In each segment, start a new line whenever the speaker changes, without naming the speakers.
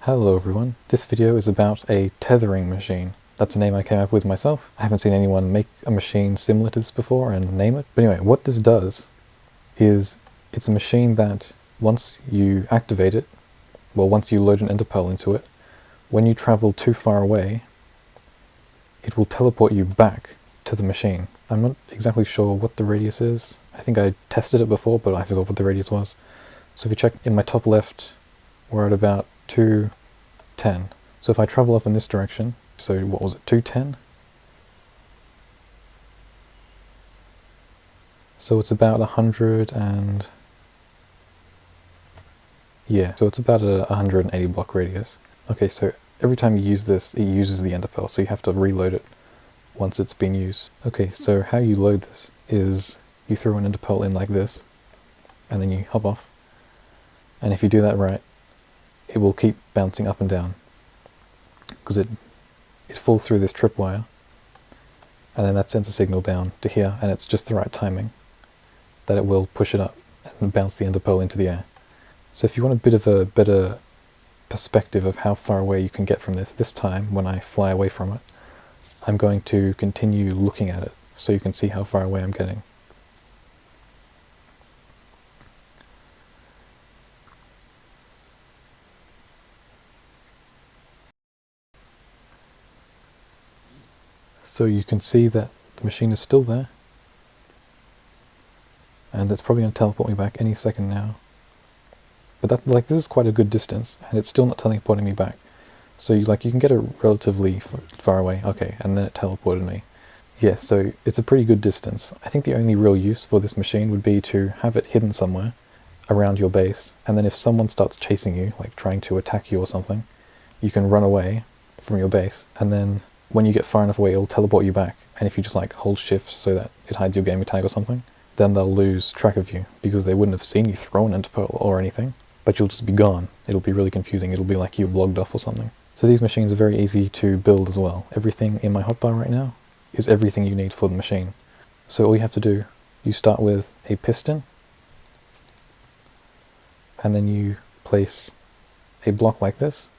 Hello everyone, this video is about a tethering machine. That's a name I came up with myself. I haven't seen anyone make a machine similar to this before and name it. But anyway, what this does is it's a machine that once you activate it, well, once you load an Enderpearl into it, when you travel too far away, it will teleport you back to the machine. I'm not exactly sure what the radius is. I think I tested it before, but I forgot what the radius was. So if you check in my top left, we're at about 210. So if I travel off in this direction, so what was it, 210? So it's about 100 and... yeah, so it's about a 180 block radius. Okay, so every time you use this, it uses the Enderpearl, so you have to reload it once it's been used. Okay, so how you load this is you throw an Enderpearl in like this, and then you hop off. And if you do that right, it will keep bouncing up and down because it falls through this tripwire, and then that sends a signal down to here, and it's just the right timing that it will push it up and bounce the Enderpearl into the air. So if you want a bit of a better perspective of how far away you can get from this time when I fly away from it, I'm going to continue looking at it so you can see how far away I'm getting. So you can see that the machine is still there, and it's probably going to teleport me back any second now. But this is quite a good distance, and it's still not teleporting me back. So you can get it relatively far away. Okay, and then it teleported me. Yeah, so it's a pretty good distance. I think the only real use for this machine would be to have it hidden somewhere around your base, and then if someone starts chasing you, like trying to attack you or something, you can run away from your base, and then when you get far enough away, it'll teleport you back. And if you just hold shift so that it hides your gamer tag or something, then they'll lose track of you because they wouldn't have seen you throw an Enderpearl or anything, but you'll just be gone. It'll be really confusing. It'll be like you logged off or something. So these machines are very easy to build as well. Everything in my hotbar right now is everything you need for the machine. So all you have to do, you start with a piston, and then you place a block like this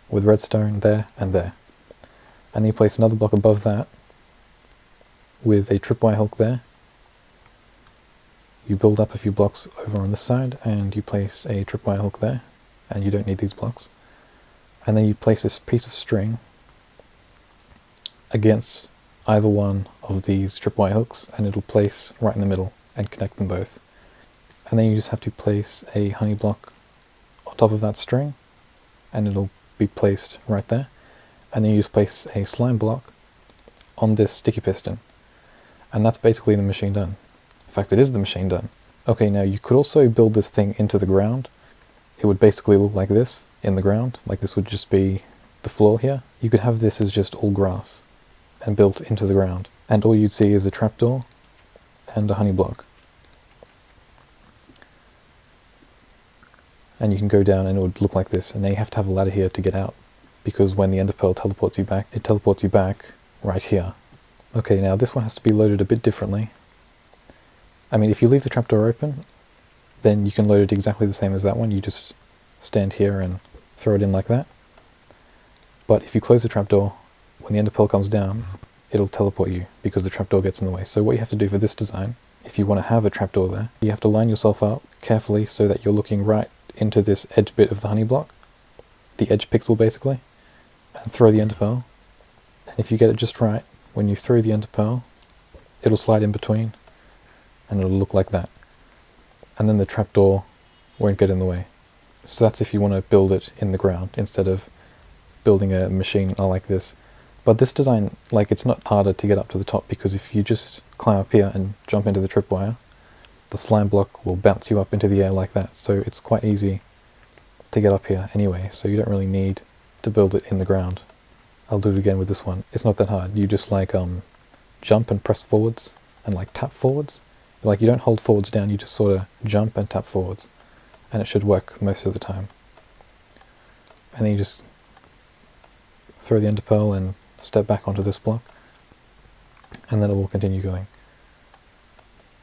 with redstone there and there. And then you place another block above that with a tripwire hook there. You build up a few blocks over on this side, and you place a tripwire hook there, and you don't need these blocks. And then you place this piece of string against either one of these tripwire hooks, and it'll place right in the middle and connect them both. And then you just have to place a honey block on top of that string, and it'll be placed right there. And then you just place a slime block on this sticky piston. And that's basically the machine done. In fact, it is the machine done. Okay, now you could also build this thing into the ground. It would basically look like this in the ground. Like this would just be the floor here. You could have this as just all grass and built into the ground. And all you'd see is a trapdoor and a honey block. And you can go down and it would look like this. And now you have to have a ladder here to get out, because when the Enderpearl teleports you back, it teleports you back right here. Okay, now this one has to be loaded a bit differently. I mean, if you leave the trapdoor open, then you can load it exactly the same as that one. You just stand here and throw it in like that. But if you close the trapdoor, when the Enderpearl comes down, it'll teleport you because the trapdoor gets in the way. So what you have to do for this design, if you want to have a trapdoor there, you have to line yourself up carefully so that you're looking right into this edge bit of the honey block, the edge pixel basically, and throw the Enderpearl. And if you get it just right, when you throw the Enderpearl, it'll slide in between, and it'll look like that. And then the trapdoor won't get in the way. So that's if you want to build it in the ground instead of building a machine like this. But this design, it's not harder to get up to the top, because if you just climb up here and jump into the tripwire, the slime block will bounce you up into the air like that. So it's quite easy to get up here anyway, so you don't really need to build it in the ground. I'll do it again with this one. It's not that hard. You just jump and press forwards and tap forwards. You don't hold forwards down, you just sort of jump and tap forwards, and it should work most of the time. And then you just throw the Enderpearl and step back onto this block, and then it will continue going.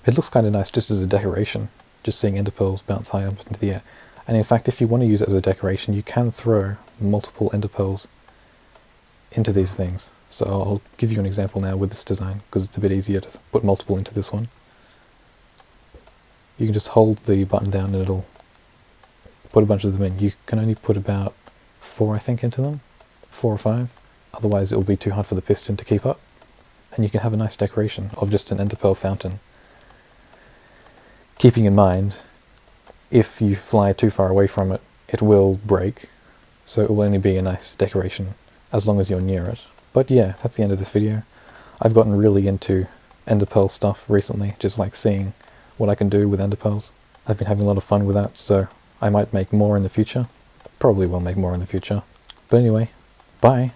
It looks kind of nice just as a decoration, just seeing Enderpearls bounce high up into the air. And in fact, if you want to use it as a decoration, you can throw multiple enderpearls into these things. So I'll give you an example now with this design, because it's a bit easier to put multiple into this one. You can just hold the button down and it'll put a bunch of them in. You can only put about 4, I think, into them. 4 or 5. Otherwise it'll be too hard for the piston to keep up. And you can have a nice decoration of just an enderpearl fountain. Keeping in mind, if you fly too far away from it, it will break. So it will only be a nice decoration as long as you're near it. But yeah, that's the end of this video. I've gotten really into enderpearl stuff recently, just like seeing what I can do with enderpearls. I've been having a lot of fun with that, so I might make more in the future. Probably will make more in the future. But anyway, bye!